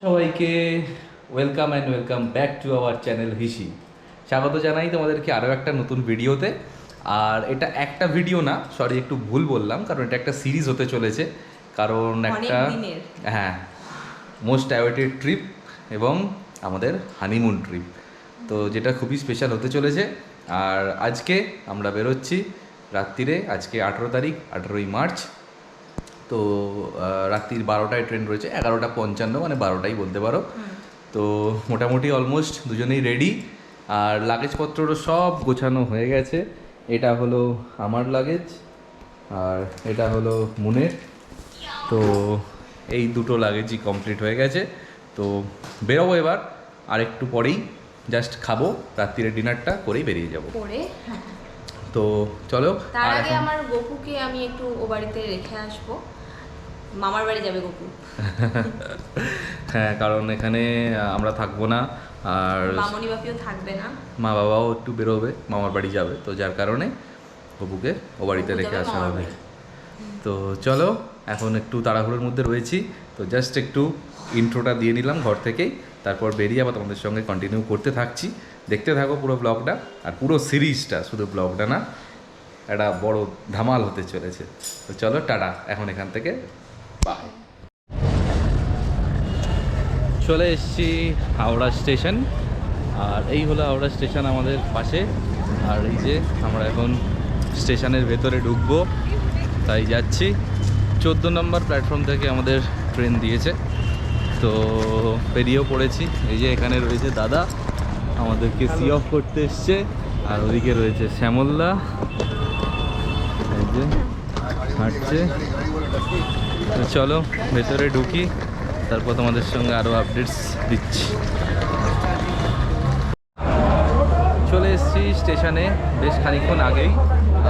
সবাইকে welcome and welcome back to our channel হিসি। স্বাগত জানাই তোমাদেরকে আরও একটা নতুন ভিডিওতে। আর এটা একটা ভিডিও না, সরি একটু ভুল বললাম, কারণ এটা একটা সিরিজ হতে চলেছে। কারণ একটা হ্যাঁ মোস্ট অ্যাওয়েটেড ট্রিপ এবং আমাদের হানিমুন ট্রিপ, তো যেটা খুবই স্পেশাল হতে চলেছে। আর আজকে আমরা বেরোচ্ছি রাত্রিরে, আজকে 18 তারিখ, 18ই মার্চ। তো রাত্রির 12টায় ট্রেন রয়েছে, 11:55, মানে 12টাই বলতে পারো। তো মোটামুটি অলমোস্ট দুজনেই রেডি, আর লাগেজপত্রও সব গোছানো হয়ে গেছে। এটা হলো আমার লাগেজ আর এটা হলো মুনের। তো এই দুটো লাগেজই কমপ্লিট হয়ে গেছে। তো বেরোবো এবার, আর একটু পরেই জাস্ট খাবো, রাত্রিরে ডিনারটা করেই বেরিয়ে যাবো। তো চলো, তার আগে আমার গপুকে আমি একটু ও বাড়িতে রেখে আসবো, মামার বাড়ি যাবে গপু। হ্যাঁ, কারণ এখানে আমরা থাকবো না, আর মামনি বাপিও থাকবে না, মা বাবাও একটু বেরোবে, মামার বাড়ি যাবে, তো যার কারণে গপুকে ও বাড়িতে রেখে আসা হবে। তো চলো, এখন একটু তাড়াহুড়োর মধ্যে রয়েছি, তো জাস্ট একটু ইন্ট্রোটা দিয়ে নিলাম ঘর থেকেই, তারপর বেরিয়ে আবার তোমাদের সঙ্গে কন্টিনিউ করতে থাকছি। দেখতে থাকো পুরো ব্লগটা, আর পুরো সিরিজটা, শুধু ব্লগটা না, একটা বড় ধামাল হতে চলেছে। তো চলো টাটা, এখন এখান থেকে বাই। চলে এসেছি হাওড়া স্টেশন, আর এই হলো হাওড়া স্টেশন আমাদের পাশে। আর এই যে আমরা এখন স্টেশনের ভেতরে ঢুকবো, তাই যাচ্ছি। 14 নম্বর প্ল্যাটফর্ম থেকে আমাদের ট্রেন দিয়েছে, তো বেরিয়েও পড়েছি। এই যে এখানে রয়েছে দাদা, আমাদেরকে সি অফ করতে এসছে, আর ওদিকে রয়েছে শ্যামলদা, এই যে হাঁটছে। তো চলো ভেতরে ঢুকি, তারপর তোমাদের সঙ্গে আরও আপডেটস দিচ্ছি। চলে এসেছি স্টেশনে বেশ খানিকক্ষণ আগেই,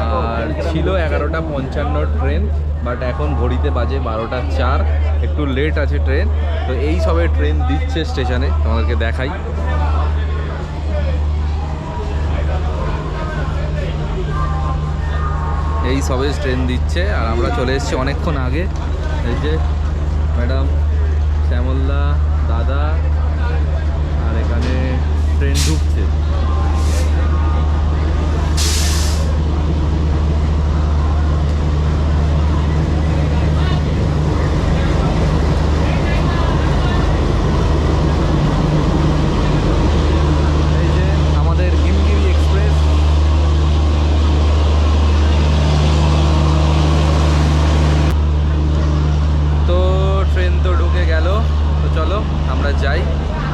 আর ছিল 11:55 ট্রেন, বাট এখন ঘড়িতে বাজে 12:04, একটু লেট আছে ট্রেন। তো এই সবে ট্রেন দিচ্ছে স্টেশনে, তোমাদেরকে দেখাই। এই সবে ট্রেন দিচ্ছে, আর আমরা চলে এসেছি অনেকক্ষণ আগে। এই যে ম্যাডাম, শ্যামলদা, দাদা, আর এখানে ট্রেন ঢুকছে। এই যে আমাদের হিমগিরি এক্সপ্রেস। তো ট্রেন তো ঢুকে গেল, তো চলো আমরা যাই,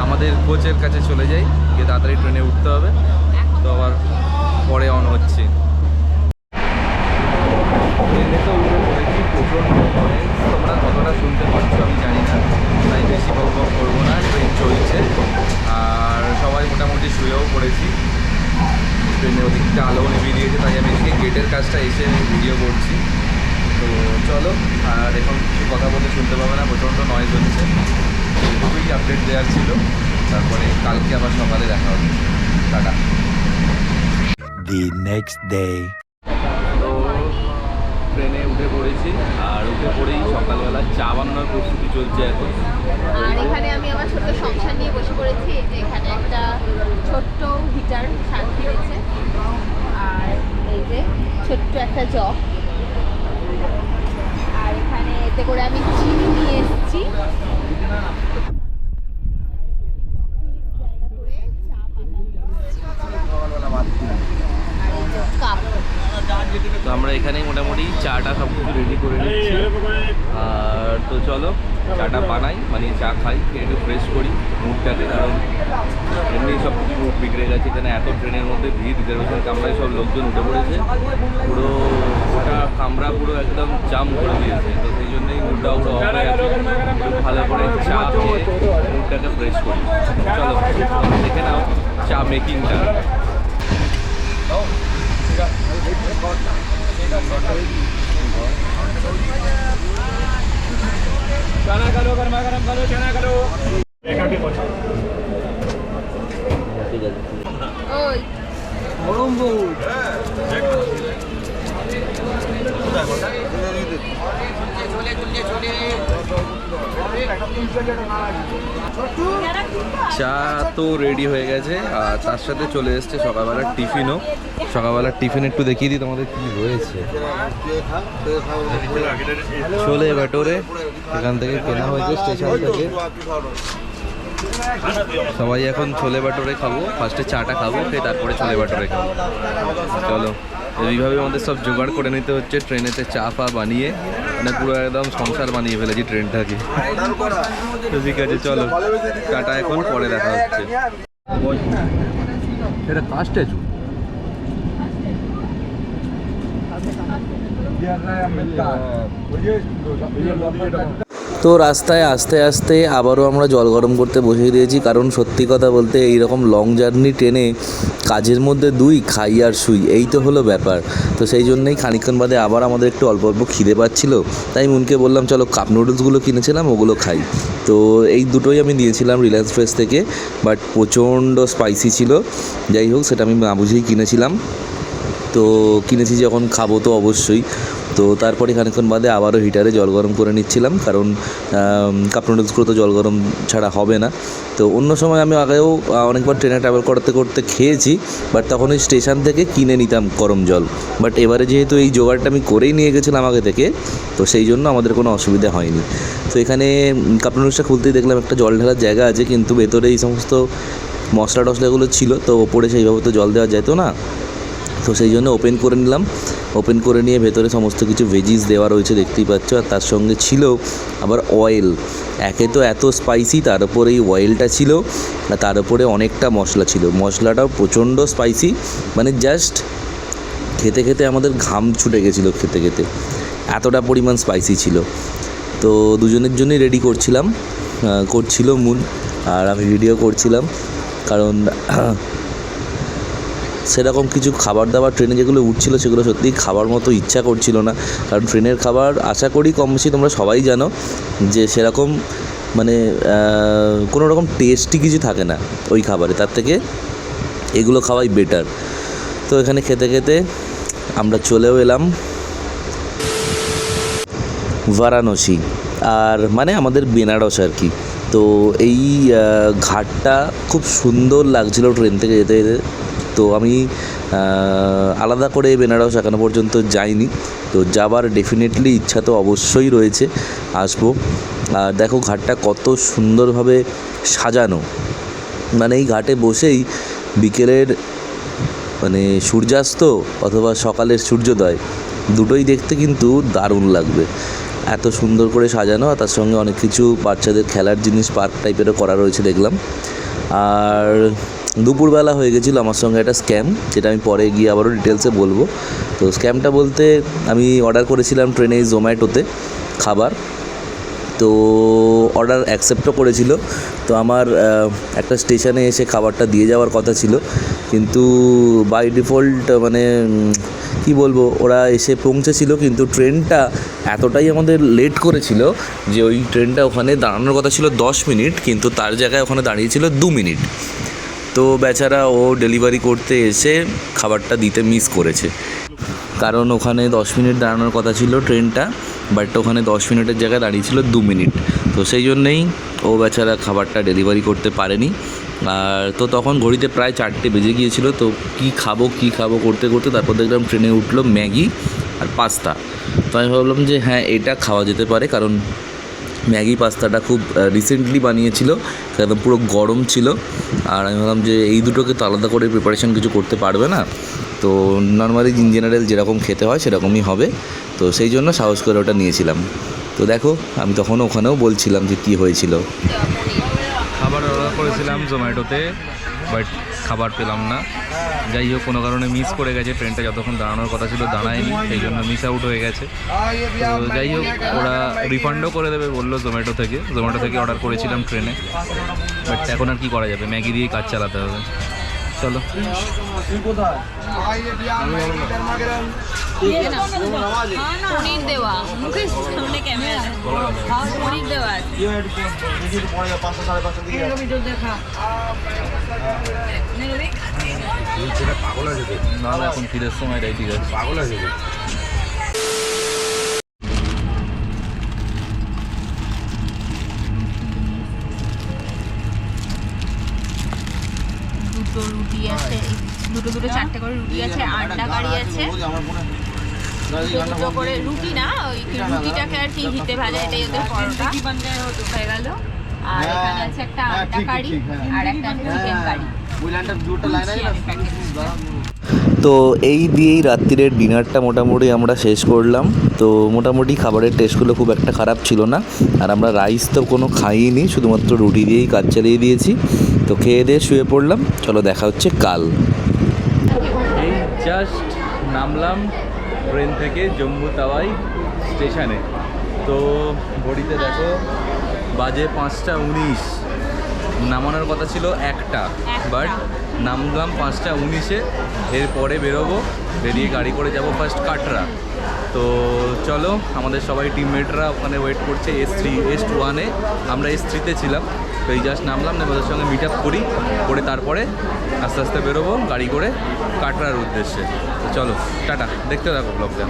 আমাদের কোচের কাছে চলে যাই, গিয়ে তাড়াতাড়ি ট্রেনে উঠতে হবে। তো আবার পরে অন হচ্ছি। ট্রেনে তো উঠে পড়েছি, প্রচণ্ড নয়েজ, তোমরা কতটা শুনতে পাচ্ছ আমি জানি না, তাই বেশি বক করবো না। ট্রেন চলছে, আর সবাই মোটামুটি শুয়েও পড়েছি। ট্রেনের ওদিকটা আলো নিভিয়ে দিয়েছে, তাই আমি এদিকে গেটের কাজটা এসে ভিডিও করছি। তো চলো, আর এখন কিছু কথা বলতে শুনতে পাবে না, প্রচণ্ড নয়েজ হচ্ছে। খুবই আপডেট দেওয়ার ছিল, তারপরে কালকে আবার সকালে দেখা হবে। টাটা। The next day. তো ট্রেনে উঠে পড়েছি, আর উঠে পড়েই সকালবেলা চা বানানোর প্রস্তুতি চলছে এখন। আর এখানে আমি আমার ছোট্ট সংসার নিয়ে বসে পড়েছি। এই যে এখানে একটা ছোট্ট হিটার শান্তি দিয়েছে, আর এই যে ছোট্ট একটা জগ, আর এখানে এতে করে আমি চিনি নিয়ে এসেছি। তো আমরা এখানেই মোটামুটি চাটা সব কিছু রেডি করে নিচ্ছি। আর তো চলো চাটা বানাই, মানে চা খাই, খেয়ে একটু ফ্রেশ করি মুডটাকে, কারণ এমনি সব কিছু মুড বিগড়ে গেছে। এখানে এত ট্রেনের মধ্যে ভিড়, রিজার্ভেশন কামরায় সব লোকজন উঠে পড়েছে, পুরো ওটা কামরা পুরো একদম জাম করে দিয়েছে। তো সেই জন্যই মুডটা পুরো অফ হয়ে গেছে। একটু ভালো করে চা খেয়ে মুডটাকে ফ্রেশ করি। চলো দেখে নাও চা মেকিংটা। चना करो, गर्मा गर्म करो, चना करो। ঠিক আছে, ওই গরম দুধ। छोले छोले छोले চা তো রেডি হয়ে গেছে আর তার সাথে চলে এসছে সকালবেলার টিফিনও। সকালবেলার টিফিন একটু দেখিয়ে দিই তোমাদের কি রয়েছে। ছোলে ভাটোরে এখান থেকে কেনা হয়েছে স্টেশন থেকে। সবাই এখন ছোলে ভাটোরে খাবো, ফার্স্টে চাটা খাবো, খেয়ে তারপরে ছোলে ভাটোরে খাবো। চলো, এইভাবে আমাদের সব জোগাড় করে নিতে হচ্ছে ট্রেনেতে চা ফা বানিয়ে, মানে পুরো একদম সংসার বানিয়ে ফেলেছি ট্রেনটাকে। তো ঠিক আছে চলো, টাটা, এখন পরে দেখা হচ্ছে। এটা কার স্ট্যাচু? তো রাস্তায় আস্তে আস্তে আবারও আমরা জল গরম করতে বসিয়ে দিয়েছি, কারণ সত্যি কথা বলতে এইরকম লং জার্নি ট্রেনে কাজের মধ্যে দুই, খাই আর শুই, এই তো হলো ব্যাপার। তো সেই জন্যই খানিকক্ষণ বাদে আবার আমাদের একটু অল্প অল্প খিদে পাচ্ছিল, তাই মুনকে বললাম চলো কাপ নুডলসগুলো কিনেছিলাম ওগুলো খাই। তো এই দুটোই আমি দিয়েছিলাম রিলায়েন্স ফ্রেশ থেকে, বাট প্রচণ্ড স্পাইসি ছিল। যাই হোক, সেটা আমি না বুঝেই কিনেছিলাম। তো কিনেছি যখন খাবো তো অবশ্যই। তো তারপরে খানিকক্ষণ বাদে আবারও হিটারে জল গরম করে নিচ্ছিলাম, কারণ কাপ নুডলসগুলো তো জল গরম ছাড়া হবে না। তো অন্য সময় আমি আগেও অনেকবার ট্রেনে ট্রাভেল করতে করতে খেয়েছি, বাট তখন ওই স্টেশন থেকে কিনে নিতাম গরম জল। বাট এবারে যেহেতু এই জোগাড়টা আমি করেই নিয়ে গেছিলাম আগে থেকে, তো সেই জন্য আমাদের কোনো অসুবিধা হয়নি। তো এখানে কাপ নুডলসটা খুলতেই দেখলাম একটা জল ঢালার জায়গা আছে, কিন্তু ভেতরে এই সমস্ত মশলা টশলাগুলো ছিল, তো ওপরে সেইভাবে তো জল দেওয়া যেত না। তো সেই জন্য ওপেন করে নিলাম। ওপেন করে নিয়ে ভেতরে সমস্ত কিছু ভেজিস দেওয়া রয়েছে দেখতেই পাচ্ছ, আর তার সঙ্গে ছিল আবার অয়েল। একে তো এত স্পাইসি, তার উপরে এই অয়েলটা ছিল, আর তার উপরে অনেকটা মশলা ছিল। মশলাটাও প্রচণ্ড স্পাইসি, মানে জাস্ট খেতে খেতে আমাদের ঘাম ছুটে গেছিলো খেতে খেতে, এতটা পরিমাণ স্পাইসি ছিল। তো দুজনের জন্যই রেডি করছিল মুন, আর আমি ভিডিও করছিলাম, কারণ সেরকম কিছু খাবার দাবার ট্রেনে যেগুলো উঠছিল সেগুলো সত্যিই খাবার মতো ইচ্ছা করছিল না। কারণ ট্রেনের খাবার আশা করি কম বেশি তোমরা সবাই জানো যে সেরকম মানে কোনো রকম টেস্টি কিছু থাকে না ওই খাবারে, তার থেকে এগুলো খাওয়াই বেটার। তো এখানে খেতে খেতে আমরা চলেও এলাম বারাণসী, আর মানে আমাদের বেনারস আর কি। তো এই ঘাটটা খুব সুন্দর লাগছিল ট্রেন থেকে যেতে যেতে। তো আমি আলাদা করে বেনারস এখনো পর্যন্ত যাইনি, তো যাবার ডেফিনেটলি ইচ্ছা তো অবশ্যই রয়েছে, আসবো। আর দেখো ঘাটটা কত সুন্দরভাবে সাজানো, মানে এই ঘাটে বসেই বিকেলের মানে সূর্যাস্ত অথবা সকালের সূর্যোদয় দুটোই দেখতে কিন্তু দারুণ লাগবে। এত সুন্দর করে সাজানো, আর তার সঙ্গে অনেক কিছু বাচ্চাদের খেলার জিনিস পার্ক টাইপেরও করা রয়েছে দেখলাম। আর দুপুরবেলা হয়ে গেছিলো আমার সঙ্গে একটা স্ক্যাম, যেটা আমি পরে গিয়ে আবারও ডিটেলসে বলবো। তো স্ক্যামটা বলতে আমি অর্ডার করেছিলাম ট্রেনে জোম্যাটোতে খাবার, তো অর্ডার অ্যাকসেপ্টও করেছিল। তো আমার একটা স্টেশনে এসে খাবারটা দিয়ে যাওয়ার কথা ছিল, কিন্তু বাই ডিফল্ট মানে কি বলবো, ওরা এসে পৌঁছেছিল, কিন্তু ট্রেনটা এতটাই আমাদের লেট করেছিল যে ওই ট্রেনটা ওখানে দাঁড়ানোর কথা ছিল 10 মিনিট, কিন্তু তার জায়গায় ওখানে দাঁড়িয়েছিল 2 মিনিট। তো বেচারা ও ডেলিভারি করতে এসে খাবারটা দিতে মিস করেছে, কারণ ওখানে 10 মিনিট দাঁড়ানোর কথা ছিল ট্রেনটা, বাট ওখানে 10 মিনিটের জায়গায় দাঁড়িয়েছিল 2 মিনিট। তো সেই জন্যেই ও বেচারা খাবারটা ডেলিভারি করতে পারেনি। আর তো তখন ঘড়িতে প্রায় 4টে বেজে গিয়েছিল। তো কী খাবো করতে করতে তারপর দেখলাম ট্রেনে উঠলো ম্যাগি আর পাস্তা। তো আমি ভাবলাম যে হ্যাঁ, এটা খাওয়া যেতে পারে, কারণ ম্যাগি পাস্তাটা খুব রিসেন্টলি বানিয়েছিল, একদম পুরো গরম ছিল। আর আমি ভাবলাম যে এই দুটোকে তো আলাদা করে প্রিপারেশান কিছু করতে পারবে না, তো নর্মালি ইন জেনারেল যেরকম খেতে হয় সেরকমই হবে। তো সেই জন্য সাহস করে ওটা নিয়েছিলাম। তো দেখো, আমি তখন ওখানেও বলছিলাম যে কী হয়েছিল। খাবার অর্ডার করেছিলাম জোম্যাটোতে, বাট খাবার পেলাম না। যাই হোক, কোনো কারণে মিস করে গেছে, ট্রেনটা যতক্ষণ দাঁড়ানোর কথা ছিল দাঁড়ায়নি, সেই জন্য মিস আউট হয়ে গেছে। তো যাই হোক, ওরা রিফান্ডও করে দেবে বললো জোম্যাটো থেকে অর্ডার করেছিলাম ট্রেনে, বাট এখন আর কী করা যাবে, ম্যাগি দিয়েই কাজ চালাতে হবে। চলো, পনির দেওয়া মুখে সামনে ক্যামেরা, পনির দেওয়া না এখন ফিরের সময় এটাই ঠিক আছে, পাগল আছে। দুটো রুটি আছে, দুটো চারটে করে রুটি আছে, আন্ডা কারি আছে, দুটো করে রুটি না ওই রুটিটাকে আর কি ঘিতে ভাজা, এটাই ওদের পরোটা হয়ে গেল। আর এখানে আছে একটা আন্ডা কারি আর একটা চিকেন কারি। তো এই দিয়েই রাত্রিরের ডিনারটা মোটামুটি আমরা শেষ করলাম। তো মোটামুটি খাবারের টেস্টগুলো খুব একটা খারাপ ছিল না। আর আমরা রাইস তো কোনো খাইনি, শুধুমাত্র রুটি দিয়েই কাজ চালিয়ে দিয়েছি। তো খেয়ে দিয়ে শুয়ে পড়লাম। চলো দেখা হচ্ছে কাল। এই জাস্ট নামলাম ট্রেন থেকে জম্মু তাওয়াই স্টেশনে। তো ঘড়িতে দেখো বাজে 5:19, নামানোর কথা ছিল 1টা, বাট নামলাম 5:19-এ। এরপরে বেরোবো, বেরিয়ে গাড়ি করে যাব ফার্স্ট কাটরা। তো চলো, আমাদের সবাই টিমমেটরা ওখানে ওয়েট করছে S1-এ, আমরা S3-তে ছিলাম। তো এই জাস্ট নামলাম, ওদের সঙ্গে মিট আপ করে তারপরে আস্তে আস্তে বেরোবো গাড়ি করে কাটরার উদ্দেশ্যে। তো চলো টাটা, দেখতে থাকো ব্লগটা।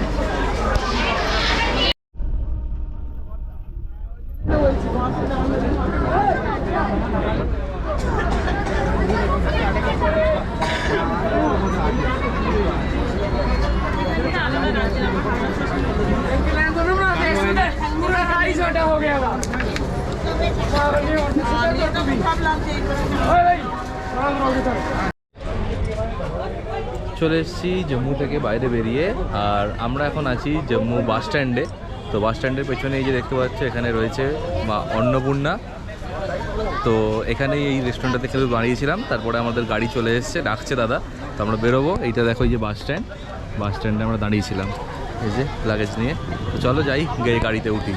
हो गया था চলে এসেছি জম্মু থেকে বাইরে বেরিয়ে, আর আমরা এখন আছি জম্মু বাস স্ট্যান্ডে। তো বাস স্ট্যান্ডের পেছনে এই যে দেখতে পাচ্ছ, এখানে রয়েছে মা অন্নপূর্ণা। তো এখানেই এই রেস্টুরেন্টটাতে খেলে বানিয়েছিলাম। তারপরে আমাদের গাড়ি চলে এসেছে, ডাকছে দাদা। তো আমরা বেরোবো। এইটা দেখো, এই যে বাস স্ট্যান্ডে আমরা দাঁড়িয়েছিলাম এই যে লাগেজ নিয়ে। তো চলো যাই, গিয়ে গাড়িতে উঠি।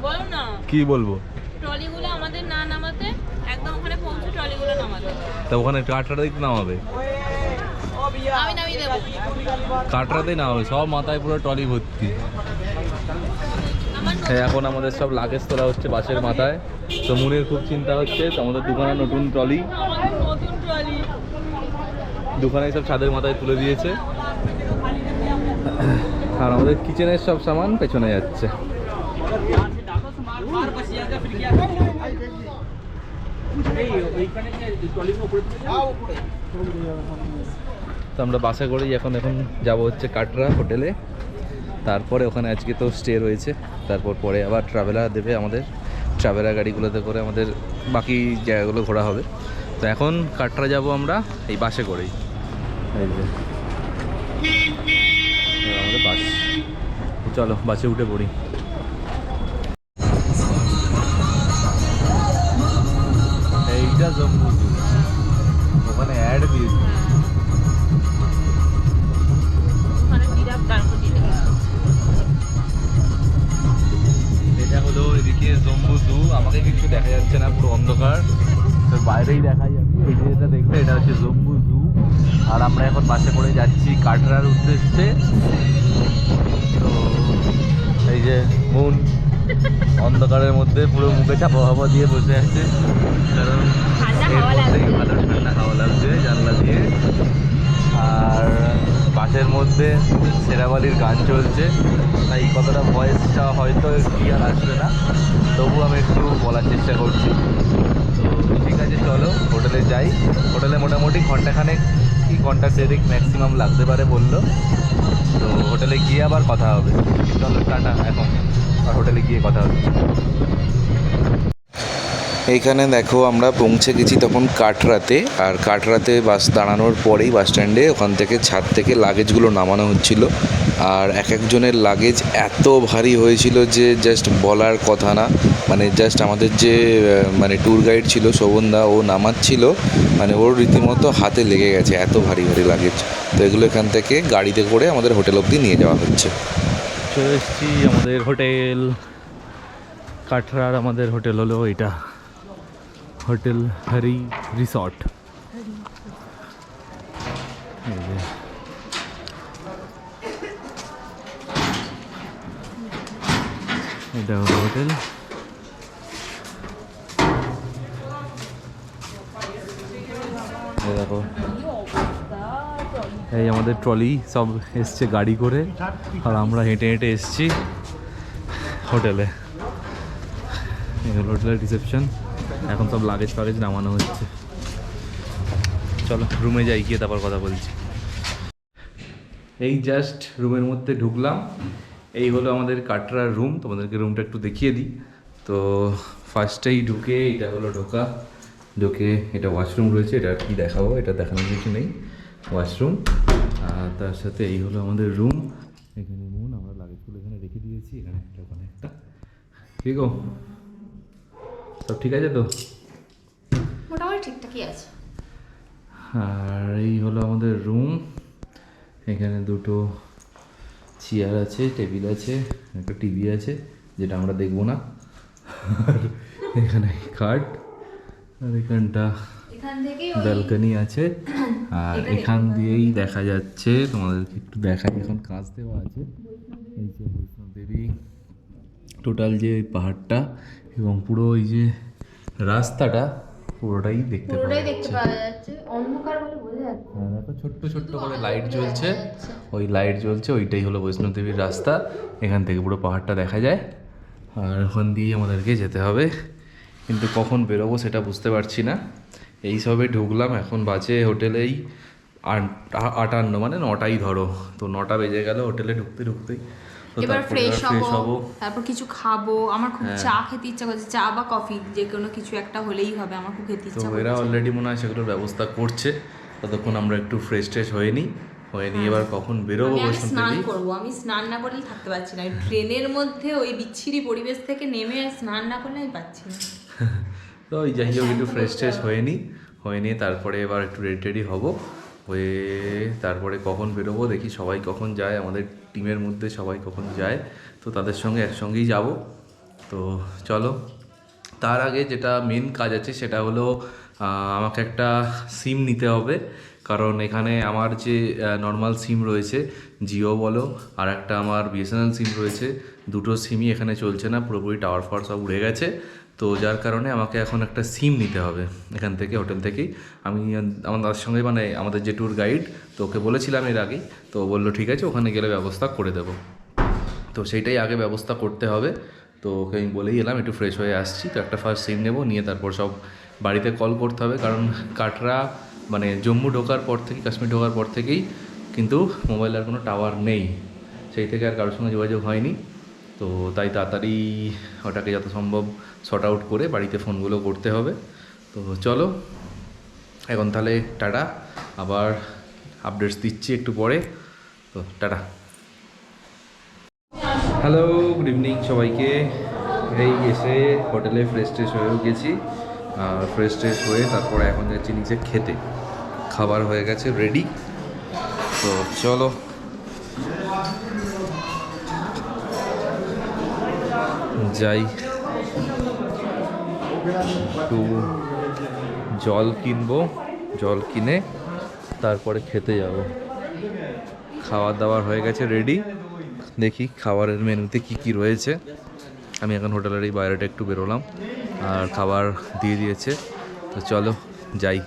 বলো না কি বলবো? ট্রলিগুলো আমাদের না নামাতে, একদম ওখানে পৌঁছে ট্রলিগুলো নামাতে। তা ওখানে কাটরাতে নামাবে, আমি নামিয়ে দেবো। কাটরাতেই নামাবে, সব মাথায় পুরো ট্রলি ভর্তি। এখন আমাদের সব লাগেজ তোলা হচ্ছে বাসের মাথায়। তো মুনের খুব চিন্তা হচ্ছে, তো আমাদের দুখানা নতুন ট্রলি দুখানাই সব ছাদের মাথায় তুলে দিয়েছে। আর আমাদের কিচেনের সব সামান পেছনে যাচ্ছে। তো আমরা বাসে করেই এখন যাব হচ্ছে কাটরা হোটেলে। তারপরে ওখানে আজকে তো স্টে রয়েছে, তারপর পরে আবার ট্রাভেলার দেবে আমাদের, ট্রাভেলার গাড়িগুলোতে করে আমাদের বাকি জায়গাগুলো ঘোরা হবে। তো এখন কাটরা যাব আমরা এই বাসে করেই। এই যে আমাদের বাস, চলো বাসে উঠে পড়ি। এইটা জম্মু, ওখানে অ্যাড দিয়েছি। এটা হলো এদিকে জম্মু জু। আমাকে কিছু দেখা যাচ্ছে না, পুরো অন্ধকার। তো বাইরেই দেখা যাচ্ছে, এই যে এটা দেখবে, এটা হচ্ছে জম্মু জু। আর আমরা এখন বাসে করে যাচ্ছি কাটরার উদ্দেশ্যে। তো এই যে মুন অন্ধকারের মধ্যে পুরো মুখে চাপা হাওয়া দিয়ে বসে আছে, কারণ এর মধ্যেই ভালো ঠান্ডা হাওয়া লাগছে জানলা দিয়ে। আর বাসের মধ্যে সেরাবালির গান চলছে, তাই কতটা ভয়েসটা হয়তো ক্লিয়ার আসবে না, তবু আমি একটু বলার চেষ্টা করছি। তো ঠিক আছে, চলো হোটেলে যাই। হোটেলে মোটামুটি ঘন্টাখানেক কি ঘন্টা দেড়েক ম্যাক্সিমাম লাগতে পারে বললো। তো হোটেলে গিয়ে আবার কথা হবে। চলো টাটা, এখন আর হোটেলে গিয়ে কথা হবে। এইখানে দেখো আমরা পৌঁছে গেছি তখন কাটরাতে। আর কাটরাতে বাস দাঁড়ানোর পরেই বাস স্ট্যান্ডে ওখান থেকে ছাদ থেকে লাগেজগুলো নামানো হচ্ছিল। আর এক একজনের লাগেজ এত ভারী হয়েছিল যে জাস্ট বলার কথা না। মানে জাস্ট আমাদের যে মানে ট্যুর গাইড ছিল শোভনদা, ও নামাচ্ছিল, মানে ওর রীতিমতো হাতে লেগে গেছে, এত ভারী ভারী লাগেজ। তো এগুলো এখান থেকে গাড়িতে করে আমাদের হোটেল অবধি নিয়ে যাওয়া হচ্ছে। চলে এসেছি আমাদের হোটেল কাটরার। আমাদের হোটেল হলো এটা, হোটেল হরি রিসর্ট। এটা হলো হোটেল। দেখো এই আমাদের ট্রলি সব এসছে গাড়ি করে, আর আমরা হেঁটে হেঁটে এসছি হোটেলে। এই হলো হোটেলের রিসেপশন। এখন সব লাগেজ ফাগেজ নামানো হচ্ছে। চলো রুমে যাই, গিয়ে তারপর কথা বলছি। এই জাস্ট রুমের মধ্যে ঢুকলাম। এই হলো আমাদের কাটরার রুম, তোমাদেরকে রুমটা একটু দেখিয়ে দিই। তো ফার্স্টেই ঢুকে এটা হলো ঢুকে এটা ওয়াশরুম রয়েছে, এটা কি দেখাবো, এটা দেখানোর কিছু নেই, ওয়াশরুম। আর তার সাথে এই হলো আমাদের রুম। এখানে আমরা লাগেজগুলো এখানে রেখে দিয়েছি, এখানে একটা ওখানে একটা। ঠিক গো, সব ঠিক আছে তো? মোটামুটি ঠিকঠাকই আছে। আর এই হলো আমাদের রুম। এখানে দুটো চেয়ার আছে, টেবিল আছে, একটা টিভি আছে যেটা আমরা দেখবো না। আর এখানে খাট, আর এখানটা ব্যালকনি আছে। আর এখান দিয়েই দেখা যাচ্ছে, তোমাদেরকে একটু দেখাই, এখন কাঁচ দেওয়া আছে। এই যে বৈষ্ণবদেবী টোটাল যে পাহাড়টা এবং পুরো এই যে রাস্তাটা পুরোটাই দেখতে পাওয়া যাচ্ছে। অন্ধকার বলে বোঝা যাচ্ছে। হ্যাঁ দেখো, ছোট্ট ছোট্ট করে লাইট জ্বলছে, ওই লাইট জ্বলছে, ওইটাই হলো বৈষ্ণবদেবীর রাস্তা। এখান থেকে পুরো পাহাড়টা দেখা যায়। আর ওখান দিয়ে আমাদেরকে যেতে হবে, কিন্তু কখন বেরোবো সেটা বুঝতে পারছি না। এই সবে ঢুকলাম, এখন বাজে হোটেলেই 58, মানে 9টাই ধরো। তো 9টা বেজে গেল হোটেলে ঢুকতেই। তো এবার তারপরে ফ্রেশ ফ্রেশ হবো, হবো, তারপর কিছু খাবো। আমার খুব চা খেতে ইচ্ছা করছে, চা বা কফি যে কোনো কিছু একটা হলেই হবে, আমার খুব খেতে তো ইচ্ছা এরা করছে। অলরেডি মনে হয় সেগুলোর ব্যবস্থা করছে। ততক্ষণ আমরা একটু ফ্রেশ হয়ে নিই, এবার কখন বেরোবো আমি স্নান বৈষ্ণবদেবী। করবো, আমি স্নান না করলে থাকতে পারছি না। ট্রেনের মধ্যে ওই বিচ্ছিরি পরিবেশ থেকে নেমে স্নান না করলে আমি পাচ্ছি না। তো ওই যাই হোক, একটু ফ্রেশ হয়ে নিয়ে তারপরে এবার একটু রেডি হব, হয়ে তারপরে কখন বেরোবো দেখি, সবাই কখন যায়, আমাদের টিমের মধ্যে সবাই কখন যায়, তো তাদের সঙ্গে একসঙ্গেই যাব। তো চলো, তার আগে যেটা মেন কাজ আছে সেটা হলো আমাকে একটা সিম নিতে হবে। কারণ এখানে আমার যে নর্মাল সিম রয়েছে, জিও বলো, আর একটা আমার বিএসএনএল সিম রয়েছে, দুটো সিমই এখানে চলছে না, পুরোপুরি টাওয়ার ফাওয়ার সব উড়ে গেছে। তো যার কারণে আমাকে এখন একটা সিম নিতে হবে এখান থেকে, হোটেল থেকেই। আমি আমাদের সঙ্গে, মানে আমাদের যে ট্যুর গাইড, তো ওকে বলেছিলাম এর আগেই, তো বললো ঠিক আছে, ওখানে গেলে ব্যবস্থা করে দেবো। তো সেইটাই আগে ব্যবস্থা করতে হবে। তো ওকে আমি বলেই এলাম, একটু ফ্রেশ হয়ে আসছি, তো একটা ফার্স্ট সিম নেবো, নিয়ে তারপর সব বাড়িতে কল করতে হবে। কারণ কাটরা, মানে জম্মু ঢোকার পর থেকে, কাশ্মীর ঢোকার পর থেকেই কিন্তু মোবাইলের কোনো টাওয়ার নেই, সেই থেকে আর কারোর সঙ্গে যোগাযোগ হয়নি। তো তাই তাড়াতাড়ি ওটাকে যত সম্ভব শর্ট আউট করে বাড়িতে ফোনগুলো করতে হবে। তো চলো এখন তাহলে টাটা, আবার আপডেটস দিচ্ছি একটু পরে। তো টাটা। হ্যালো, গুড ইভিনিং সবাইকে। এই এসে হোটেলে ফ্রেশ হয়েও গেছি, আর ফ্রেশ হয়ে তারপরে এখন যাচ্ছি নিচে খেতে। খাবার হয়ে গেছে রেডি, তো চলো। যাই, একটু জল কিনবো, জল কিনে তারপরে খেতে যাব। খাওয়ার দাওয়ার হয়ে গেছে রেডি, দেখি খাবারের মেনুতে কি কি রয়েছে। আমি এখন হোটেলের এই বাইরেটা একটু বেরোলাম, আর খাবার দিয়ে দিয়েছে, তো চলো যাই।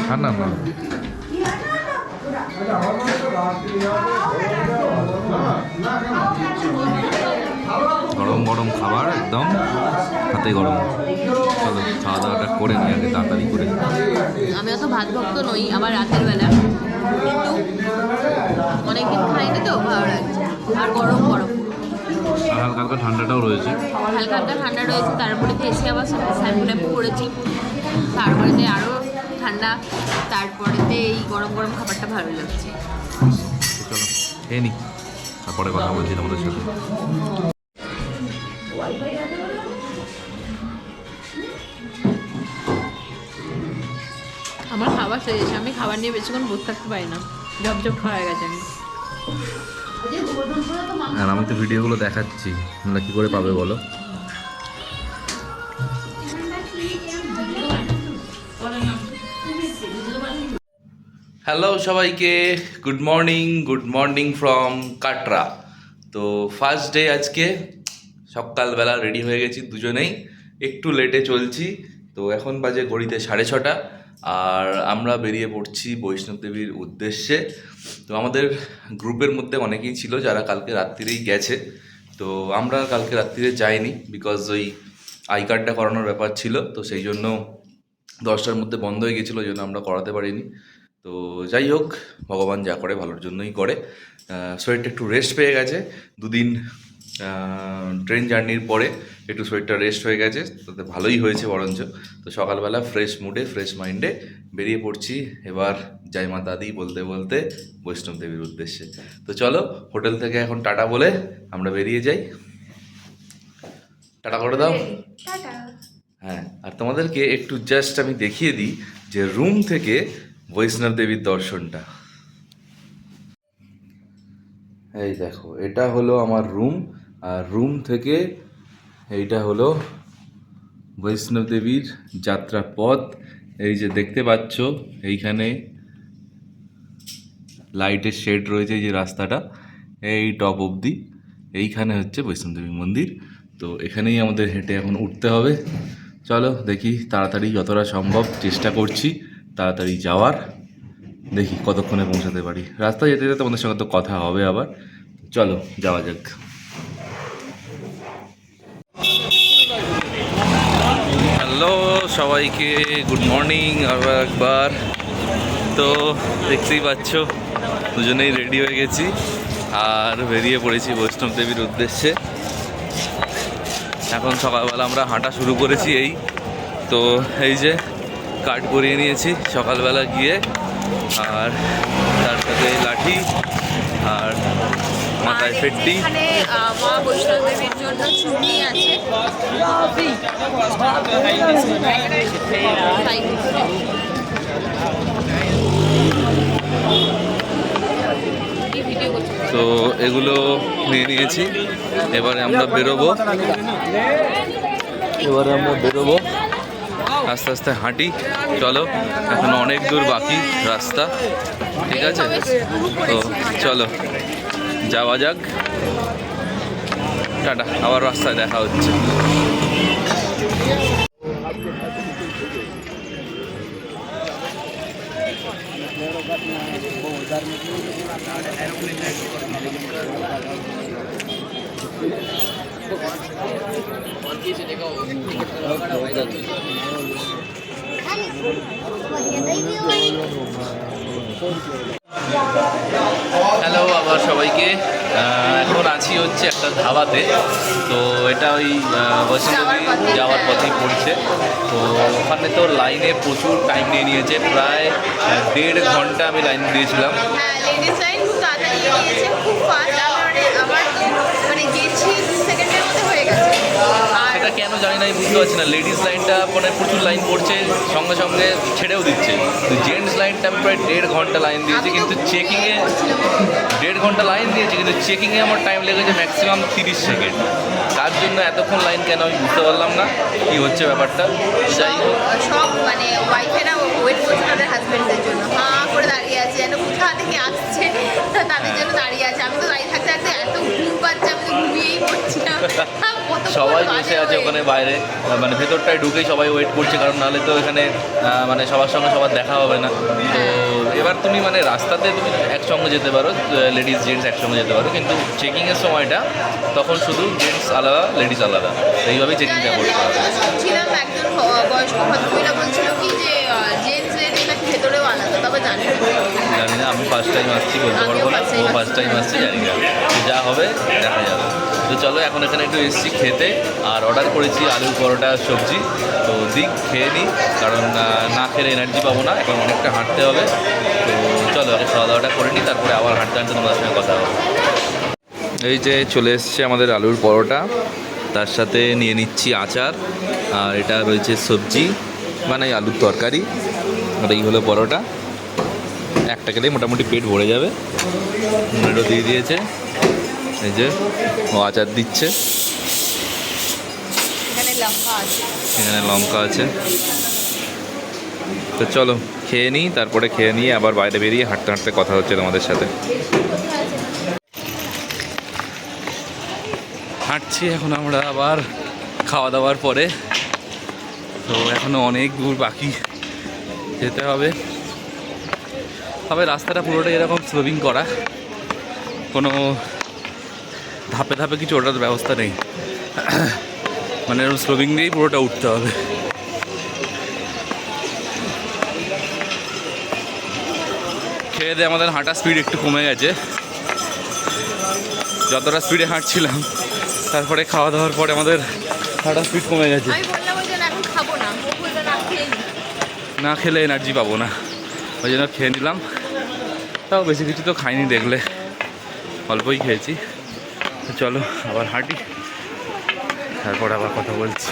ঠান্ডা না, গরম গরম খাবার একদম হাতে গরম। চলো খাওয়া দাওয়াটা করে নিই আগে, তাড়াতাড়ি করে। আমি অত ভাত ভক্ত নই, আমার রাতের বেলা, কিন্তু অনেকদিন খাইনি তো ভালো লাগছে। আর গরম গরম, আর হালকা হালকা ঠান্ডাটাও রয়েছে, হালকা হালকা ঠান্ডা রয়েছে। তারপরে তো এসে আবার শ্যাম্পু ট্যাম্পু করেছি, তারপরেতে আরও ঠান্ডা, তারপরেতে এই গরম গরম খাবারটা ভালো লাগছে। চলো খেয়ে নিই, তারপরে কথা বলছি তোমাদের সাথে। আমার খাবার শেষ, আমি খাবার নিয়ে বেশিক্ষণ বসে থাকতে পারি না, ঝপঝপ খাওয়া হয়ে গেছে আমি। আর আমি তো ভিডিওগুলো দেখাচ্ছি, তোমরা কী করে পাবে বলো? হ্যালো সবাইকে, গুড মর্নিং ফ্রম কাটরা। তো ফার্স্ট ডে আজকে, সকালবেলা রেডি হয়ে গেছি দুজনেই, একটু লেটে চলছি। তো এখন বাজে ঘড়িতে 6:30, আর আমরা বেরিয়ে পড়ছি বৈষ্ণব দেবীর উদ্দেশ্যে। তো আমাদের গ্রুপের মধ্যে অনেকেই ছিল যারা কালকে রাত্রিরেই গেছে, তো আমরা কালকে রাত্রিরে যাইনি, বিকজ ওই আই কার্ডটা করানোর ব্যাপার ছিল, তো সেই জন্য 10টার মধ্যে বন্ধ হয়ে গেছিলো, ওই জন্য আমরা করাতে পারিনি। তো যাই হোক, ভগবান যা করে ভালোর জন্যই করে। শরীরটা একটু রেস্ট পেয়ে গেছে, দুদিন ট্রেন জার্নির পরে একটু শরীরটা রেস্ট হয়ে গেছে, তাতে ভালোই হয়েছে বরঞ্চ। তো সকালবেলা ফ্রেশ মুডে ফ্রেশ মাইন্ডে বেরিয়ে পড়ছি এবার জয় মাতা দি বলতে বলতে বৈষ্ণব দেবীর উদ্দেশ্যে। তো চলো, হোটেল থেকে এখন টাটা বলে আমরা বেরিয়ে যাই। টাটা করে দাও। হ্যাঁ, আর তোমাদেরকে একটু জাস্ট আমি দেখিয়ে দিই যে রুম থেকে বৈষ্ণব দেবীর দর্শনটা। এই দেখো, এটা হলো আমার রুম, আর রুম থেকে এইটা হলো বৈষ্ণব দেবীর যাত্রা পথ। এই যে দেখতে পাচ্ছ, এইখানে লাইটের শেড রয়েছে, এই যে রাস্তাটা এই টপ অবধি, এইখানে হচ্ছে বৈষ্ণব দেবী মন্দির। তো এখানেই আমাদের হেঁটে এখন উঠতে হবে। চলো দেখি, তাড়াতাড়ি যতটা সম্ভব চেষ্টা করছি তাড়াতাড়ি যাওয়ার, দেখি কতক্ষণে পৌঁছাতে পারি। রাস্তায় যেতে যেতে তোমাদের সঙ্গে তো কথা হবে আবার, চলো যাওয়া যাক। হ্যালো সবাইকে, গুড মর্নিং আবার একবার। তো দেখতেই পাচ্ছ দুজনেই রেডি হয়ে গেছি আর বেরিয়ে পড়েছি বৈষ্ণব দেবীর উদ্দেশ্যে। এখন সকালবেলা আমরা হাঁটা শুরু করেছি, এই তো এই যে কাঠ করিয়ে নিয়েছি সকালবেলা গিয়ে, আর তার সাথে লাঠি আর মাথায় ফেটটি। এখানে মা বৈষ্ণব দেবীর জন্য চুড়ি আছে। তো এগুলো নিয়ে নিয়েছি, এবারে আমরা বেরোবো। আস্তে আস্তে হাঁটি, চলো, এখন অনেক দূর বাকি রাস্তা, ঠিক আছে? তো চলো যাওয়া যাক, টাটা, আবার রাস্তায় দেখা হচ্ছে। হ্যালো আবার সবাইকে, এখন আছি হচ্ছে একটা ধাবাতে। তো এটা ওই বৈষ্ণবদেবী যাওয়ার পথেই পড়ছে। তো ওখানে তো লাইনে প্রচুর টাইম নিয়ে নিয়েছে, প্রায় 1.5 ঘন্টা আমি লাইন দিয়েছিলাম। হ্যাঁ, লেডিস লাইন খুব তাড়াতাড়ি নিয়েছে, খুব ফাস্ট। আমার তো মানে গেছি 2 সেকেন্ডের মধ্যে হয়ে গেছে। আর সেটা কেন জানি না, আমি বুঝতে পারছি না। লেডিস লাইনটা মানে প্রচুর লাইন পড়ছে, সঙ্গে সঙ্গে ছেড়েও দিচ্ছে। তো জেন্টস লাইনটা আমি প্রায় 1.5 ঘন্টা লাইন দিয়েছি, কিন্তু চেকিংয়ে 1.5 ঘন্টা লাইন দিয়েছি, কিন্তু চেকিংয়ে আমার টাইম লেগেছে ম্যাক্সিমাম 30 সেকেন্ড। তার জন্য এতক্ষণ লাইন কেন আমি বুঝতে পারলাম না কী হচ্ছে ব্যাপারটা। যাই হোক, সব মানে ওয়াইফেরা ওয়েট করছে তাদের হাজবেন্ডদের জন্য, হাঁ করে দাঁড়িয়ে আছে, যেন কোথা থেকে আসছে তাদের জন্য দাঁড়িয়ে আছে। আমি তো দাঁড়িয়ে থাকতে থাকতে এত ঘুম পাচ্ছে, আমি তো ঘুমিয়েই পড়ছিলাম। সবাই বসে আছে ওখানে বাইরে, মানে ভেতরটায় ঢুকেই সবাই ওয়েট করছে, কারণ নাহলে তো এখানে মানে সবার সঙ্গে সবার দেখা হবে না। তো এবার তুমি মানে রাস্তাতে তুমি একসঙ্গে যেতে পারো, লেডিস জেন্টস একসঙ্গে যেতে পারো, কিন্তু চেকিংয়ের সময়টা তখন শুধু জেন্টস আলাদা লেডিস আলাদা, এইভাবেই চেকিংটা করতে হবে। শুনছিলাম একজন বয়স্ক ভদ্রমহিলা বলছিল কি যে জেন্টস লেডিস নাকি ভেতরেও আলাদা, তবে জানি না, আমি ফার্স্ট টাইম আসছি, বলতে পারবো না, ও ফার্স্ট টাইম আসছি, জানি না, যা হবে দেখা যাবে। তো চলো, এখন এখানে একটু এসেছি খেতে, আর অর্ডার করেছি আলু পরোটা সবজি। তো খেয়ে নিই, কারণ না খেলে এনার্জি পাবো না, এখন অনেকটা হাঁটতে হবে। তো চলো আগে খাওয়া দাওয়াটা করে নিই, তারপরে আবার হাঁটতে হাঁটতে তোমাদের সঙ্গে কথা হবে। এই যে চলে এসছে আমাদের আলুর পরোটা, তার সাথে নিয়ে নিচ্ছি আচার, আর এটা রয়েছে সবজি মানে আলুর তরকারি। আর এই হলো পরোটা, একটা খেলেই মোটামুটি পেট ভরে যাবে। টমেটো দিয়ে দিয়েছে, এই যে ও আচার দিচ্ছে, এখানে লঙ্কা আছে। এখানে লঙ্কা আছে। তো চলো খেয়ে নিই, তারপরে খেয়ে নিয়ে আবার বাইরে বেরিয়ে হাঁটতে হাঁটতে কথা হচ্ছে তোমাদের সাথে। হাঁটছি এখন আমরা আবার খাওয়া দাওয়ার পরে। তো এখনও অনেক দূর বাকি যেতে হবে। তবে রাস্তাটা পুরোটাই এরকম স্লোপিং করা, কোনো ধাপে ধাপে কিছু ওঠার ব্যবস্থা নেই, মানে এরকম স্লোপিং দিয়েই পুরোটা উঠতে হবে। খেয়ে দিয়ে আমাদের হাঁটার স্পিড একটু কমে গেছে, যতটা স্পিডে হাঁটছিলাম তারপরে খাওয়া দাওয়ার পরে আমাদের হাঁটার স্পিড কমে গেছে। আমি বললাম ওই জন্য এখন খাবো না, ও বললো না খেয়ে নি। না খেলে এনার্জি পাবো না, ওই জন্য খেয়ে নিলাম। তাও বেশি কিছু তো খাইনি, দেখলে অল্পই খেয়েছি। তো চলো আবার হাঁটি, তারপর আবার কথা বলছি।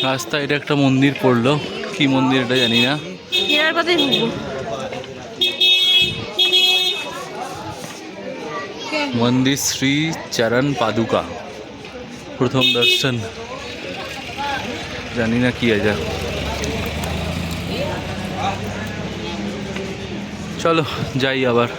রাস্তায় এটা একটা মন্দির পড়লো, কি মন্দির এটা জানি না। কেনার পথে ঢুকবো। মন্দির শ্রী চরণ পাদুকা, প্রথম দর্শন, জানি না কি আছে। চলো যাই আবার।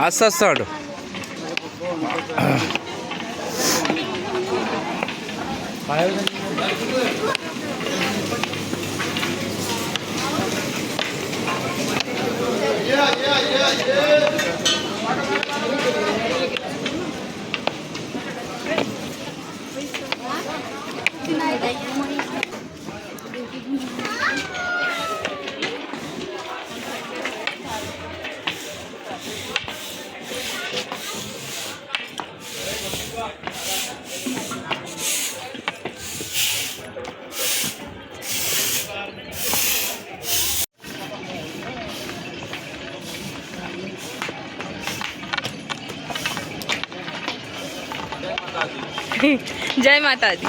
আস্তে আস্তে হাঁটো। জয় মাতা দি।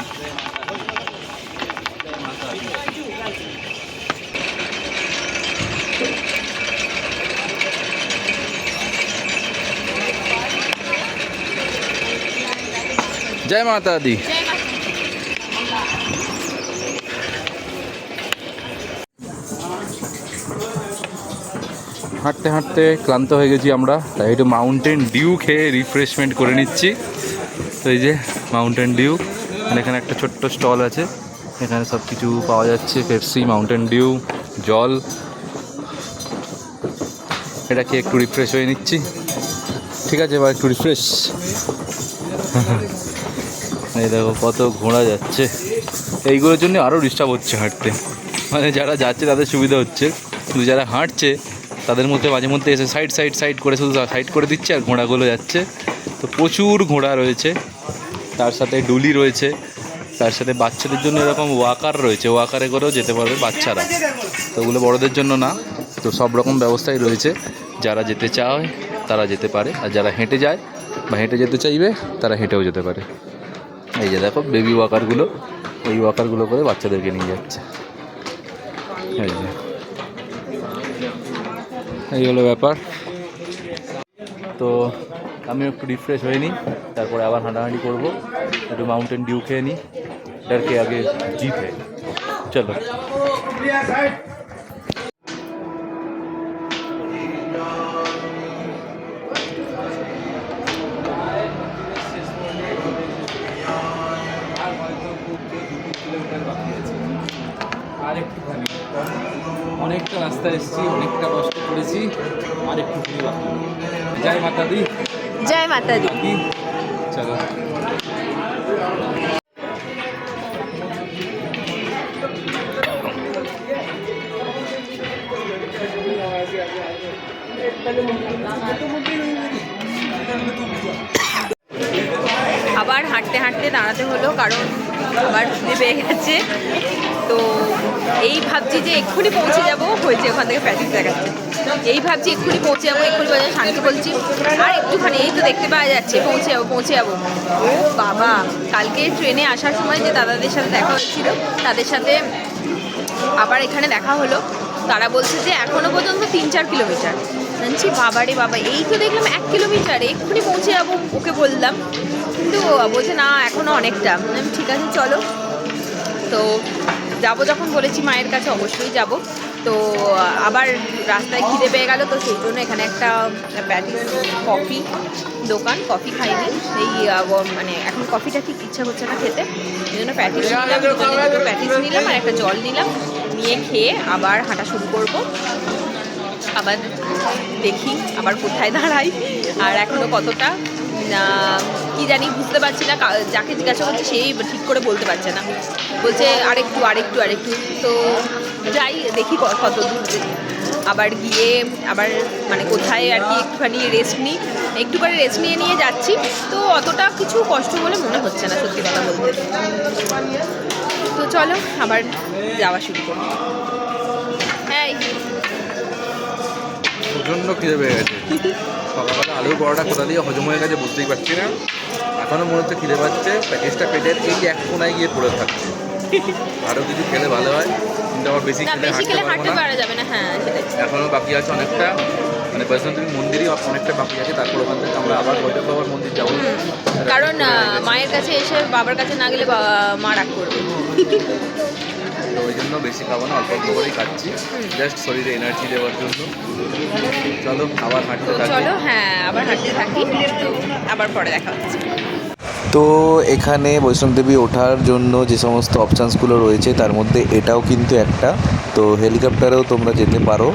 জয় মাতা দি। হাঁটতে হাঁটতে ক্লান্ত হয়ে গেছি আমরা, তাই একটু মাউন্টেন ডিউ খেয়ে রিফ্রেশমেন্ট করে নিচ্ছি। তো এই যে মাউন্টেন ডিউ, আর এখানে একটা ছোট্ট স্টল আছে, এখানে সব কিছু পাওয়া যাচ্ছে, পেপসি, মাউন্টেন ডিউ, জল। এটা খেয়ে একটু রিফ্রেশ হয়ে নিচ্ছি। ঠিক আছে, এবার একটু রিফ্রেশ। এই দেখো কত ঘোড়া যাচ্ছে, এইগুলোর জন্য আরও ডিস্টার্ব হচ্ছে হাঁটতে, মানে যারা যাচ্ছে তাদের সুবিধা হচ্ছে, কিন্তু যারা হাঁটছে তাদের মধ্যে মাঝে মধ্যে এসে সাইড করে শুধু সাইড করে দিচ্ছে আর ঘোড়াগুলো যাচ্ছে। তো প্রচুর ঘোড়া রয়েছে, তার সাথে ডুলি রয়েছে, তার সাথে বাচ্চাদের জন্য এরকম ওয়াকার রয়েছে, ওয়াকারে করেও যেতে পারবে বাচ্চারা। তো ওগুলো বড়দের জন্য না, তো সব রকম ব্যবস্থাই রয়েছে, যারা যেতে চায় তারা যেতে পারে, আর যারা হেঁটে যায় বা হেঁটে যেতে চাইবে তারা হেঁটেও যেতে পারে। এই যে দেখো বেবি ওয়াকারগুলো, এই ওয়াকারগুলো করে বাচ্চাদেরকে নিয়ে যাচ্ছে। এই যে এই হলো ব্যাপার। তো আমি একটু রিফ্রেশ হয়ে নিই, তারপরে আবার হাঁটাহাঁটি করবো, একটু মাউন্টেন ডিউ খেয়ে নিই, এটাকে আগে জিপ है। চলো আর একটুখানি, অনেকটা রাস্তা এসেছি, অনেকটা কষ্ট করেছি, আর একটুখানি বাকি। জয় মাতা দি। জয় মাতা দি। চলো। হাঁটতে হাঁটতে দাঁড়াতে হলো, কারণ আবার খিদে পেয়ে গেছে। তো এই ভাবছি যে এক্ষুনি পৌঁছে যাব, হয়েছে ওখান থেকে প্যাটিস দেখাচ্ছে, এই ভাবছি এক্ষুনি পৌঁছে যাবো, এক্ষুনি বাজার শান্তি বলছি আর একটুখানি, এই তো দেখতে পাওয়া যাচ্ছে পৌঁছে যাবো। ও বাবা, কালকে ট্রেনে আসার সময় যে দাদাদের সাথে দেখা হয়েছিল তাদের সাথে আবার এখানে দেখা হলো। তারা বলছে যে এখনো পর্যন্ত 3-4 কিলোমিটার। জানছি বাবা রে বাবা, এই তো দেখলাম 1 কিলোমিটার, এক্ষুনি পৌঁছে যাবো ওকে বললাম, কিন্তু বলছে না এখনও অনেকটা। আমি ঠিক আছে চলো। তো যাবো যখন বলেছি মায়ের কাছে অবশ্যই যাব। তো আবার রাস্তায় খিদে পেয়ে গেল, তো সেই জন্য এখানে একটা প্যাটিস কফি দোকান, কফি খাইনি এই মানে এখন কফিটা ঠিক ইচ্ছা হচ্ছে না খেতে, এই জন্য প্যাটিস নিলাম, দুটো প্যাটিস নিলাম আর একটা জল নিলাম, নিয়ে খেয়ে আবার হাঁটা শুরু করব। আবার দেখি আবার কোথায় দাঁড়াই আর এখনও কতটা কি জানি বুঝতে পারছি না। যাকে জিজ্ঞাসা করছে সেই ঠিক করে বলতে পারছে না, বলছে আরেকটু। তো যাই দেখি কত দূর, আবার গিয়ে আবার মানে কোথায় আর কি একটুখানি রেস্ট নিই, একটু করে রেস্ট নিয়ে যাচ্ছি। তো অতটা কিছু কষ্ট বলে মনে হচ্ছে না সত্যি কথা বলতে। তো চলো আবার যাওয়া শুরু করি। হ্যাঁ, প্রচণ্ড খিদে পেয়ে গেছে। সকালবেলা আলুর পরোটা কোথা দিয়ে হজম হয়ে গেছে বুঝতেই পারছি না, এখনও মনে হচ্ছে খিদে পাচ্ছে। প্যাকেজটা পেটের এই এক কোনায় গিয়ে পড়ে থাকছে। আরও কিছু খেলে ভালো হয়, কিন্তু আমার বেশি খেলে হাঁটতে পারবো না। যাবে না। হ্যাঁ, এখনও বাকি আছে অনেকটা, মানে বৈষ্ণবদেবী মন্দিরই অনেকটা বাকি আছে। তারপর ওখান থেকে আমরা আবার ভৈরব বাবার মন্দির যাবো, কারণ মায়ের কাছে এসে বাবার কাছে না গেলে মা রাগ করবে। তো ওই জন্য বেশি খাবো না, অল্প অল্প করেই খাচ্ছি, জাস্ট শরীরে এনার্জি দেওয়ার জন্য। চলো আবার হাঁটতে থাকি। হ্যাঁ, আবার হাঁটতে থাকি, তো আবার পরে দেখা হচ্ছে। তো এখানে বৈষ্ণবদেবী ওঠার জন্য যে সমস্ত অপশানসগুলো রয়েছে তার মধ্যে এটাও কিন্তু একটা। তো হেলিকপ্টারেও তোমরা যেতে পারো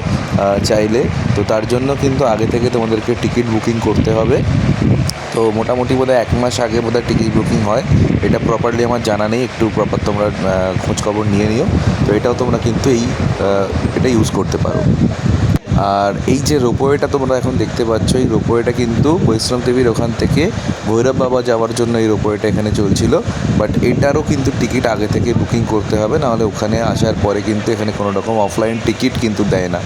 চাইলে। তো তার জন্য কিন্তু আগে থেকে তোমাদেরকে টিকিট বুকিং করতে হবে। তো মোটামুটি বোধহয় 1 মাস আগে বোধহয় টিকিট বুকিং হয়, এটা প্রপারলি আমার জানা নেই, একটু প্রপার তোমরা খোঁজখবর নিয়ে নিও। তো এটাও তোমরা কিন্তু এটা ইউজ করতে পারো। আর এই যে রোপওয়েটা তোমরা এখন দেখতে পাচ্ছ, এই রোপওয়েটা কিন্তু বৈষ্ণবদেবীর ওখান থেকে ভৈরব বাবা যাওয়ার জন্য এই রোপওয়েটা এখানে চলছিল। বাট এটারও কিন্তু টিকিট আগে থেকে বুকিং করতে হবে, নাহলে ওখানে আসার পরে কিন্তু এখানে কোনো রকম অফলাইন টিকিট কিন্তু দেয় না।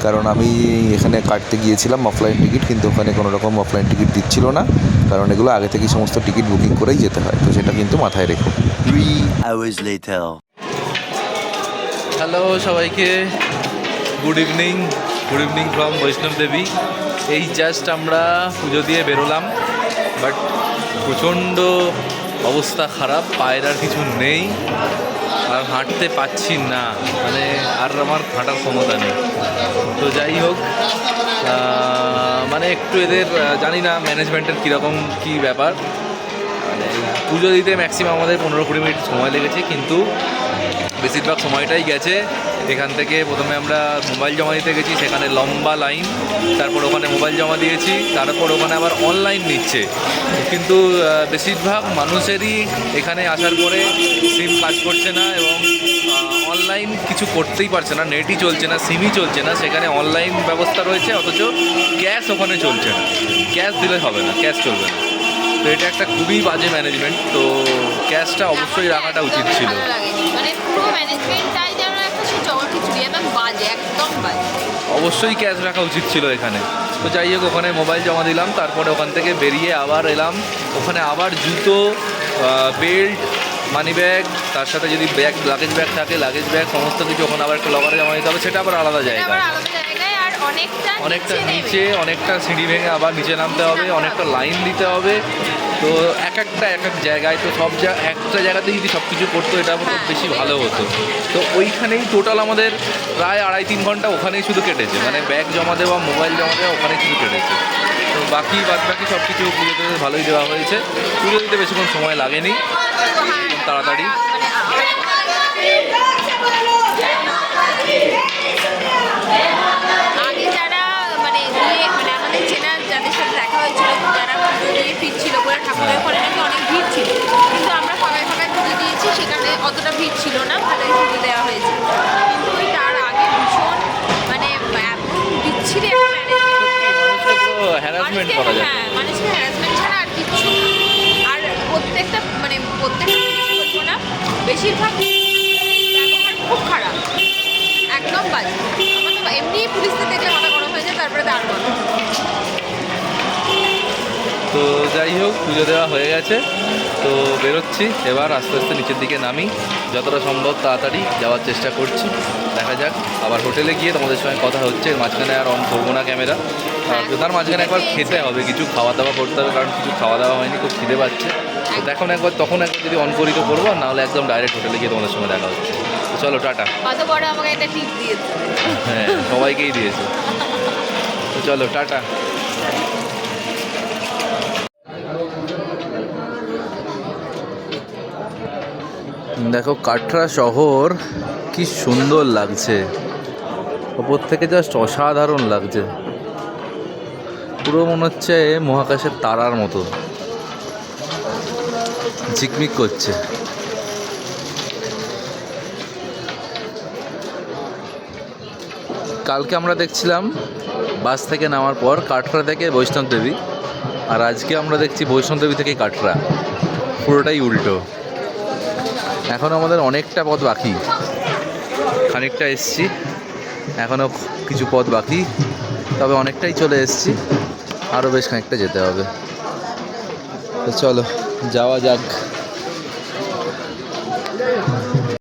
কারণ আমি এখানে কাটতে গিয়েছিলাম অফলাইন টিকিট, কিন্তু ওখানে কোনো রকম অফলাইন টিকিট দিচ্ছিল না, কারণ এগুলো আগে থেকে সমস্ত টিকিট বুকিং করেই যেতে হয়। তো সেটা কিন্তু মাথায় রেখো। 3 hours later. হ্যালো সবাইকে, গুড ইভিনিং ফ্রম বৈষ্ণবদেবী। এই জাস্ট আমরা পুজো দিয়ে বেরোলাম, বাট প্রচণ্ড অবস্থা খারাপ, পায়ের আর কিছু নেই, আর হাঁটতে পাচ্ছি না, মানে আর আমার হাঁটার ক্ষমতা নেই। তো যাই হোক, মানে একটু এদের জানি না ম্যানেজমেন্টের কীরকম কী ব্যাপার, মানে পুজো দিতে ম্যাক্সিমাম আমাদের 15-20 মিনিট সময় লেগেছে, কিন্তু বেশিরভাগ সময়টাই গেছে। এখান থেকে প্রথমে আমরা মোবাইল জমা দিতে গেছি, সেখানে লম্বা লাইন, তারপর ওখানে মোবাইল জমা দিয়েছি, তারপর ওখানে আবার অনলাইন নিচ্ছে, কিন্তু বেশিরভাগ মানুষেরই এখানে আসার পরে সিম কাজ করছে না এবং অনলাইন কিছু করতেই পারছে না, নেটই চলছে না, সিমই চলছে না। সেখানে অনলাইন ব্যবস্থা রয়েছে, অথচ ক্যাশ ওখানে চলছে না, ক্যাশ দিলে হবে না, ক্যাশ চলবে না। তো এটা একটা খুবই বাজে ম্যানেজমেন্ট। তো ক্যাশটা অবশ্যই রাখাটা উচিত ছিল। মানে পুরো ম্যানেজমেন্টটাই যেন একটা সেই জগৎ একদম বাজে, একদম বাজে। অবশ্যই ক্যাশ রাখা উচিত ছিল এখানে। তো যাই হোক, ওখানে মোবাইল জমা দিলাম, তারপরে ওখান থেকে বেরিয়ে আবার এলাম। ওখানে আবার জুতো, বেল্ট, মানি ব্যাগ, তার সাথে যদি লাগেজ ব্যাগ থাকে লাগেজ ব্যাগ, সমস্ত কিছু ওখানে আবার একটা লকারে জমা দিতে হবে, সেটা আবার আলাদা জায়গায়, আর অনেকটা নিচে, অনেকটা সিঁড়ি ভেঙে আবার নিচে নামতে হবে, অনেকটা লাইন দিতে হবে। তো এক এক জায়গায়, তো একটা জায়গাতে যদি সব কিছু করতো এটা বেশি ভালো হতো। তো ওইখানেই টোটাল আমাদের প্রায় 2.5-3 ঘন্টা ওখানেই শুধু কেটেছে, মানে ব্যাগ জমা দেওয়া, মোবাইল জমা দেওয়া, ওখানেই শুধু কেটেছে। তো বাকি সব কিছু পুজোতে ভালোই দেওয়া হয়েছে। পুজো দিতে বেশিক্ষণ সময় লাগেনি, তাড়াতাড়ি। আগে যারা মানে আমাদের চেনা যাদের সাথে দেখা হয়েছিল, যারা পুজো দিয়ে ফিরছিল বলে ঠাকুরের পরে নাকি অনেক ভিড় ছিল, কিন্তু আমরা ফাঁকায় পুজো দিয়েছি, সেখানে অতটা ভিড় ছিল না, ভালোই পুজো দেওয়া হয়েছে। কিন্তু ওই তার আগে ভীষণ মানে বিচ্ছিরি হ্যারাসমেন্ট করা যায়, হ্যাঁ, মানুষকে হ্যারাসমেন্ট ছাড়া আর কিছু। আর প্রত্যেকটা প্রত্যেকটা পুলিশ বলবো না, বেশিরভাগ ব্যবহার খুব খারাপ, একদম বাজে। আমার তো এমনি পুলিশদের দেখলে মাথা গরম হয়ে যায়, তারপরে তার কথা। তো যাই হোক, পুজো দেওয়া হয়ে গেছে, তো বেরোচ্ছি এবার আস্তে আস্তে নিচের দিকে নামি, যতটা সম্ভব তাড়াতাড়ি যাওয়ার চেষ্টা করছি, দেখা যাক। আবার হোটেলে গিয়ে তোমাদের সঙ্গে কথা হচ্ছে, এর মাঝখানে আর অন করবো না ক্যামেরা, আর তার মাঝখানে একবার খেতে হবে, কিছু খাওয়া দাওয়া করতে হবে, কারণ কিছু খাওয়া দাওয়া হয়নি, খুব খিদে পাচ্ছে। তো তখন একবার যদি অন করি তো করবো, আর নাহলে একদম ডাইরেক্ট হোটেলে গিয়ে তোমাদের সঙ্গে দেখা হচ্ছে। তো চলো, টাটা। কত বড় আমাকে একটা টিপ দিয়েছে। হ্যাঁ, সবাইকেই দিয়েছে। তো চলো, টাটা। দেখো কাটরা শহর কি সুন্দর লাগছে, ওপর থেকে জাস্ট অসাধারণ লাগছে, পুরো মনে হচ্ছে মহাকাশের তারার মতো ঝিকমিক করছে। কালকে আমরা দেখছিলাম বাস থেকে নামার পর কাটরা থেকে বৈষ্ণব দেবী, আর আজকে আমরা দেখছি বৈষ্ণব দেবী থেকে কাটরা, পুরোটাই উল্টো। এখন আমাদের অনেকটা পথ বাকি, খানিকটা এসছি, এখনও কিছু পথ বাকি, তবে অনেকটাই চলে এসছি, আরও বেশ খানিকটা যেতে হবে। তো চলো যাওয়া যাক।